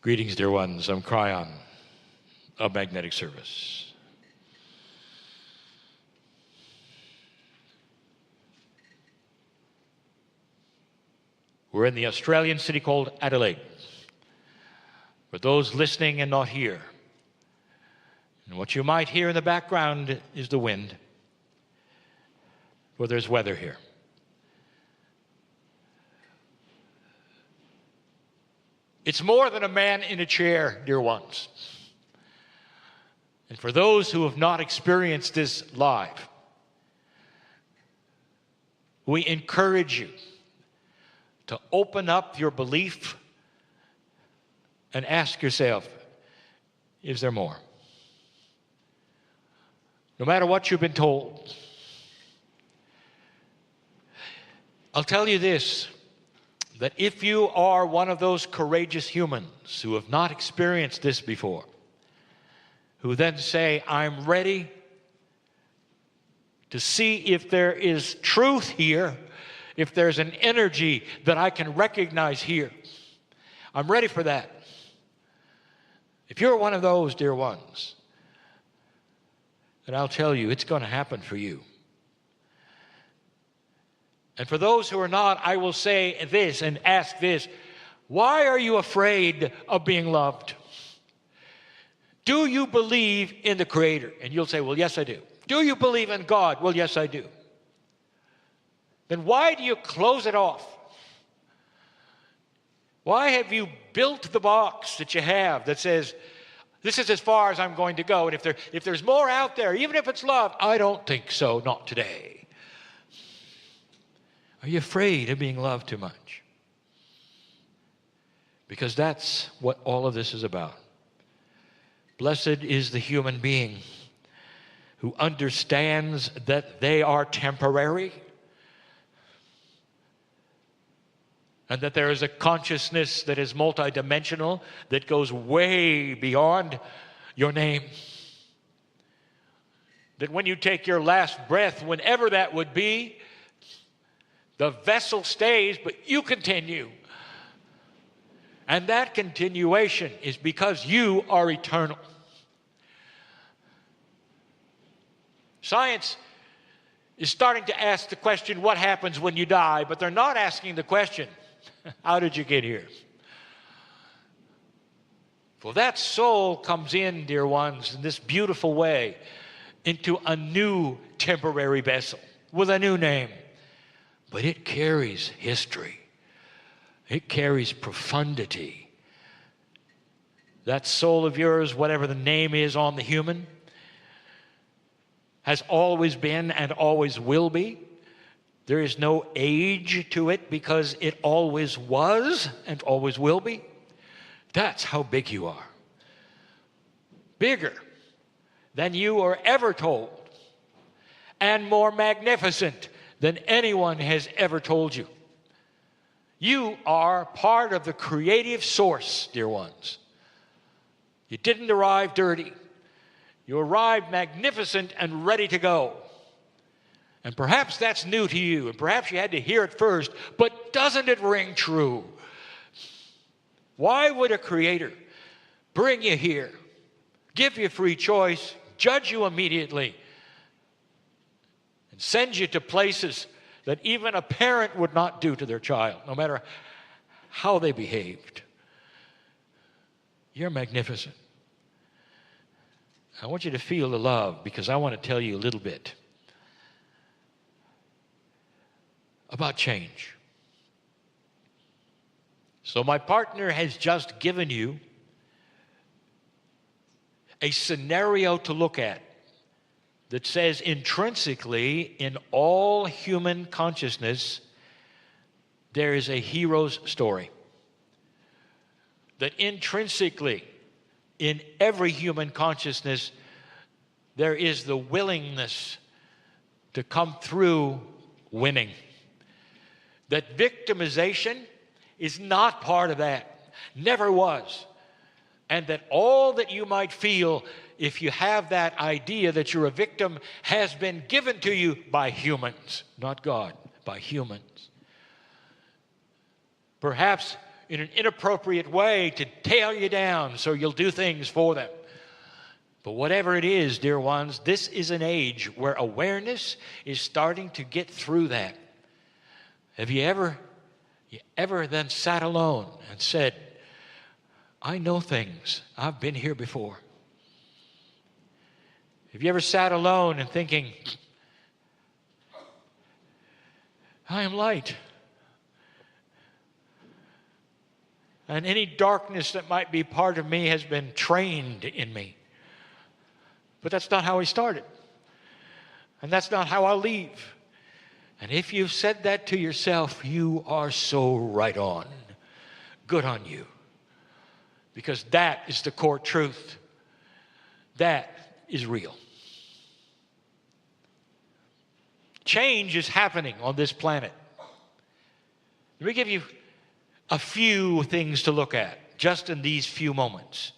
Greetings, dear ones. I'm Kryon of Magnetic Service. We're in the Australian city called Adelaide. For those listening and not here, and what you might hear in the background is the wind, for there's weather here. It's more than a man in a chair, dear ones. And for those who have not experienced this live, we encourage you to open up your belief and ask yourself, is there more? No matter what you've been told. I'll tell you this, that if you are one of those courageous humans who have not experienced this before, who then say, I'm ready to see if there is truth here, if there's an energy that I can recognize here, I'm ready for that. If you're one of those, dear ones, then I'll tell you, it's going to happen for you. And for those who are not, I will say this and ask this. Why are you afraid of being loved? Do you believe in the Creator? And you'll say, well, yes, I do. Do you believe in God? Well, yes, I do. Then why do you close it off? Why have you built the box that you have that says, this is as far as I'm going to go, and if there's more out there, even if it's love, I don't think so, not today. Are you afraid of being loved too much? Because that's what all of this is about. Blessed is the human being who understands that they are temporary and that there is a consciousness that is multidimensional, that goes way beyond your name. That when you take your last breath, whenever that would be, the vessel stays, but you continue. And that continuation is because you are eternal. Science is starting to ask the question, what happens when you die? But they're not asking the question, how did you get here? For that soul comes in, dear ones, in this beautiful way, into a new temporary vessel with a new name. But it carries history. It carries profundity. That soul of yours, whatever the name is on the human, has always been and always will be. There is no age to it because it always was and always will be. That's how big you are. Bigger than you were ever told, and more magnificent than anyone has ever told you. You are part of the creative source, dear ones. You didn't arrive dirty. You arrived magnificent and ready to go. And perhaps that's new to you, and perhaps you had to hear it first, but doesn't it ring true? Why would a creator bring you here, give you free choice, judge you immediately, and send you to places that even a parent would not do to their child, no matter how they behaved? You're magnificent. I want you to feel the love, because I want to tell you a little bit about change. So my partner has just given you a scenario to look at that says intrinsically in all human consciousness there is a hero's story. That intrinsically in every human consciousness there is the willingness to come through winning. That victimization is not part of that, never was. And that all that you might feel if you have that idea that you're a victim has been given to you by humans, not God, by humans. Perhaps in an inappropriate way to tear you down so you'll do things for them. But whatever it is, dear ones, this is an age where awareness is starting to get through that. Have you ever then sat alone and said, I know things. I've been here before. Have you ever sat alone and thinking, I am light. And any darkness that might be part of me has been trained in me. But that's not how he started. And that's not how I'll leave. And if you've said that to yourself, you are so right on. Good on you. Because that is the core truth. That is real. Change is happening on this planet. Let me give you a few things to look at just in these few moments.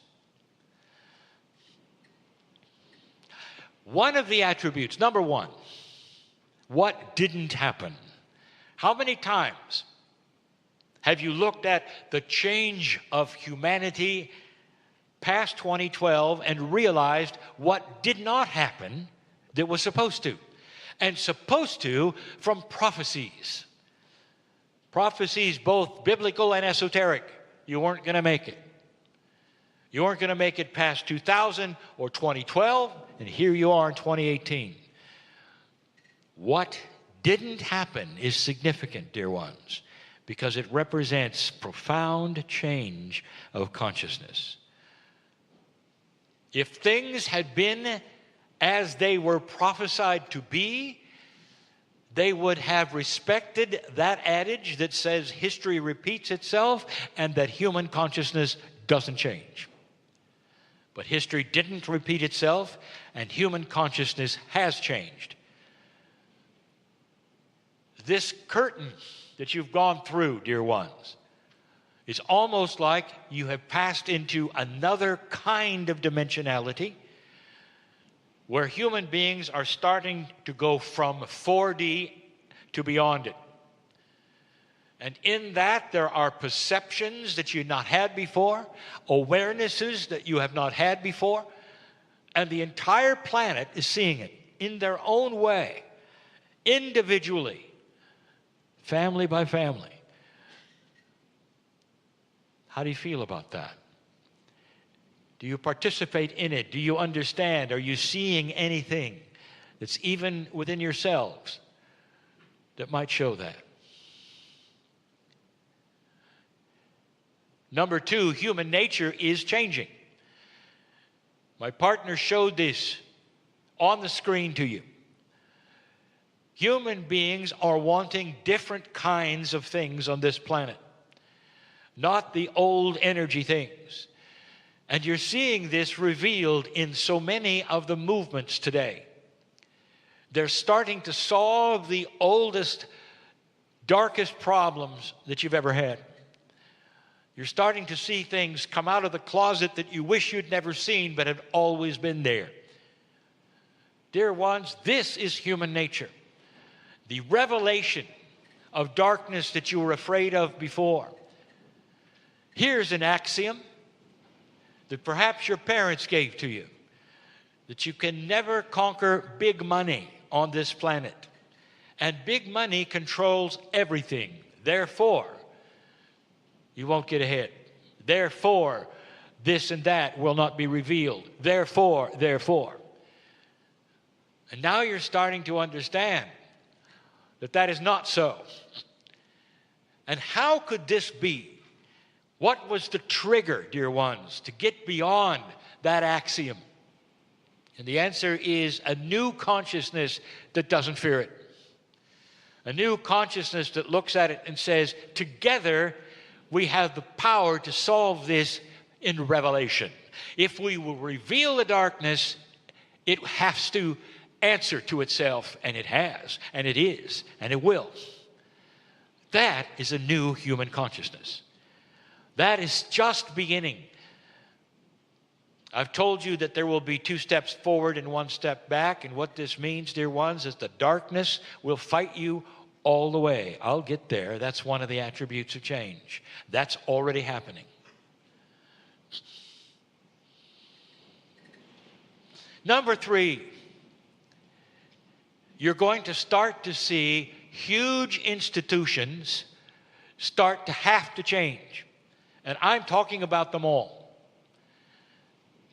One of the attributes, number one, what didn't happen? How many times have you looked at the change of humanity past 2012 and realized what did not happen that was supposed to? And supposed to from prophecies. Prophecies both biblical and esoteric. You weren't going to make it. You weren't going to make it past 2000 or 2012, and here you are in 2018. What didn't happen is significant, dear ones, because it represents profound change of consciousness. If things had been as they were prophesied to be, they would have respected that adage that says history repeats itself and that human consciousness doesn't change. But history didn't repeat itself, and human consciousness has changed. This curtain that you've gone through, dear ones, is almost like you have passed into another kind of dimensionality where human beings are starting to go from 4D to beyond it. And in that, there are perceptions that you've not had before, awarenesses that you have not had before, and the entire planet is seeing it in their own way, individually, family by family. How do you feel about that? Do you participate in it? Do you understand? Are you seeing anything that's even within yourselves that might show that? Number two, human nature is changing. My partner showed this on the screen to you. Human beings are wanting different kinds of things on this planet, not the old energy things. And you're seeing this revealed in so many of the movements today. They're starting to solve the oldest, darkest problems that you've ever had. You're starting to see things come out of the closet that you wish you'd never seen but had always been there. Dear ones, this is human nature. The revelation of darkness that you were afraid of before. Here's an axiom that perhaps your parents gave to you, that you can never conquer big money on this planet. And big money controls everything. Therefore, you won't get ahead. Therefore, this and that will not be revealed. Therefore. And now you're starting to understand that that is not so. And how could this be? What was the trigger, dear ones, to get beyond that axiom? And the answer is a new consciousness that doesn't fear it. A new consciousness that looks at it and says, together we have the power to solve this in revelation. If we will reveal the darkness, it has to answer to itself, and it has, and it is, and it will. That is a new human consciousness. That is just beginning. I've told you that there will be 2 steps forward and 1 step back, and what this means, dear ones, is the darkness will fight you all the way. I'll get there. That's one of the attributes of change. That's already happening. Number 3, you're going to start to see huge institutions start to have to change. And I'm talking about them all.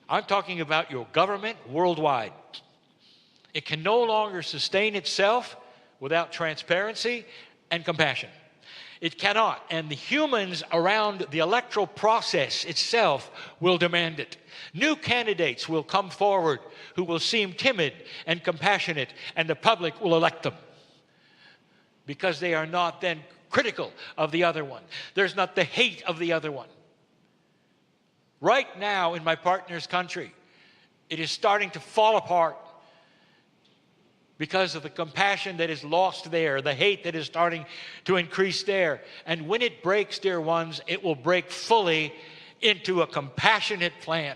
I'm talking about your government worldwide. It can no longer sustain itself without transparency and compassion. It cannot, and the humans around the electoral process itself will demand it. New candidates will come forward who will seem timid and compassionate, and the public will elect them because they are not then critical of the other one. There's not the hate of the other one. Right now in my partner's country, it is starting to fall apart because of the compassion that is lost there, the hate that is starting to increase there. And when it breaks, dear ones, it will break fully into a compassionate plan.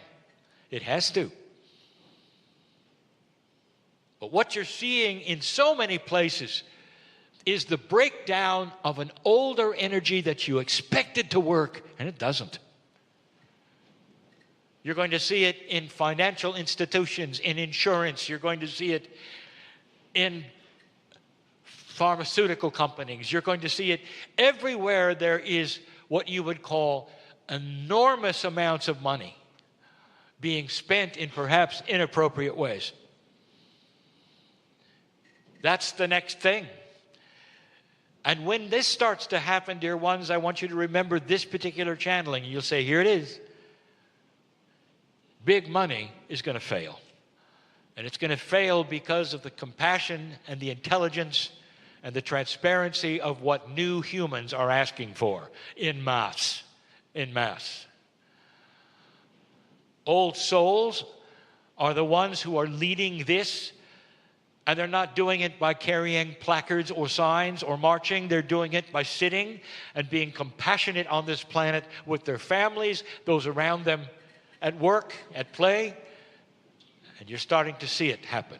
It has to. But what you're seeing in so many places is the breakdown of an older energy that you expected to work, and it doesn't. You're going to see it in financial institutions, in insurance. You're going to see it in pharmaceutical companies. You're going to see it everywhere there is what you would call enormous amounts of money being spent in perhaps inappropriate ways. That's the next thing. And when this starts to happen, dear ones, I want you to remember this particular channeling. You'll say, here it is. Big money is going to fail. And it's going to fail because of the compassion and the intelligence and the transparency of what new humans are asking for in mass. In mass. Old souls are the ones who are leading this, and they're not doing it by carrying placards or signs or marching. They're doing it by sitting and being compassionate on this planet with their families, those around them, at work, at play. And you're starting to see it happen.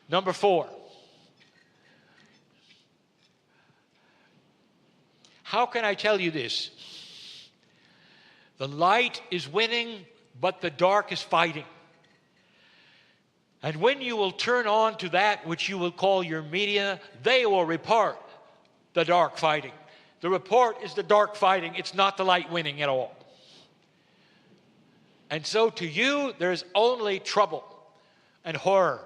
Number 4. How can I tell you this? The light is winning, but the dark is fighting. And when you will turn on to that which you will call your media, they will report the dark fighting. The report is the dark fighting. It's not the light winning at all. And so to you, there's only trouble and horror,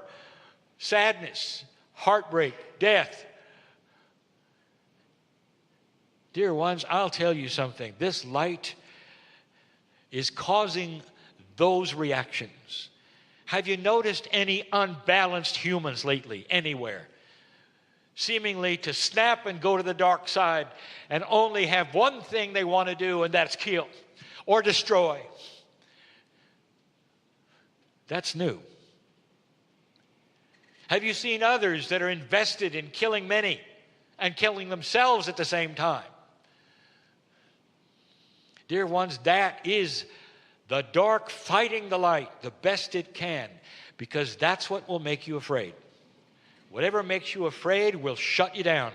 sadness, heartbreak, death. Dear ones, I'll tell you something. This light is causing those reactions. Have you noticed any unbalanced humans lately, anywhere? Seemingly to snap and go to the dark side and only have one thing they want to do, and that's kill or destroy. That's new. Have you seen others that are invested in killing many and killing themselves at the same time? Dear ones, that is the dark fighting the light the best it can, because that's what will make you afraid. Whatever makes you afraid will shut you down,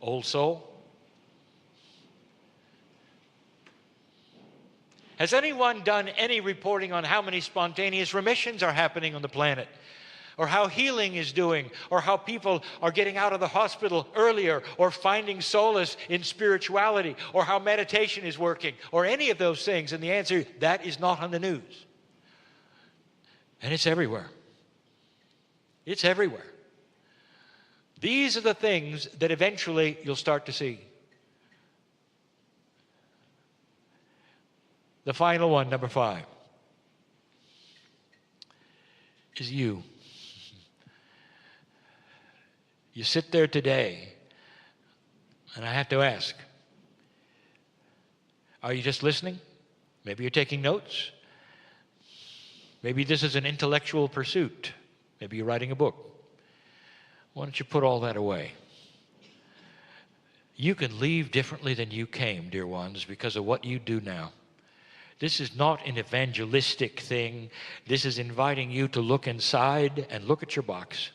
old soul. Has anyone done any reporting on how many spontaneous remissions are happening on the planet? Or how healing is doing? Or how people are getting out of the hospital earlier? Or finding solace in spirituality? Or how meditation is working? Or any of those things? And the answer, that is not on the news. And it's everywhere. It's everywhere. These are the things that eventually you'll start to see. The final one, number 5, is you. You sit there today, and I have to ask, are you just listening? Maybe you're taking notes. Maybe this is an intellectual pursuit. Maybe you're writing a book. Why don't you put all that away? You can leave differently than you came, dear ones, because of what you do now. This is not an evangelistic thing. This is inviting you to look inside and look at your box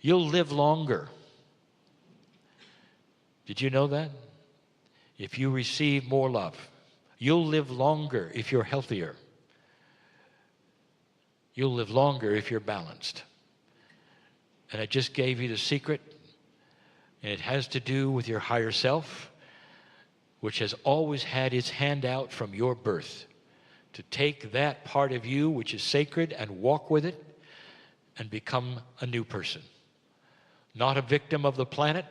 You'll live longer. Did you know that? If you receive more love, you'll live longer if you're healthier. You'll live longer if you're balanced. And I just gave you the secret, and it has to do with your higher self, which has always had its hand out from your birth to take that part of you which is sacred and walk with it and become a new person. Not a victim of the planet,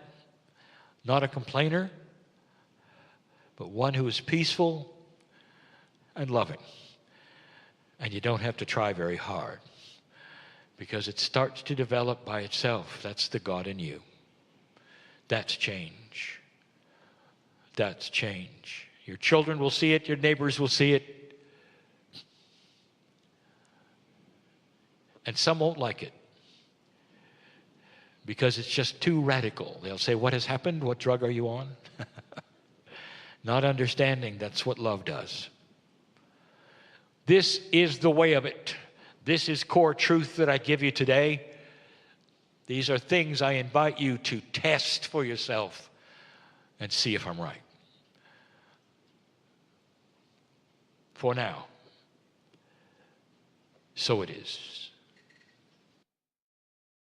not a complainer, but one who is peaceful and loving. And you don't have to try very hard because it starts to develop by itself. That's the God in you. That's change. That's change. Your children will see it. Your neighbors will see it. And some won't like it because it's just too radical. They'll say, what has happened? What drug are you on? Not understanding that's what love does. This is the way of it. This is core truth that I give you today. These are things I invite you to test for yourself and see if I'm right. For now, so it is.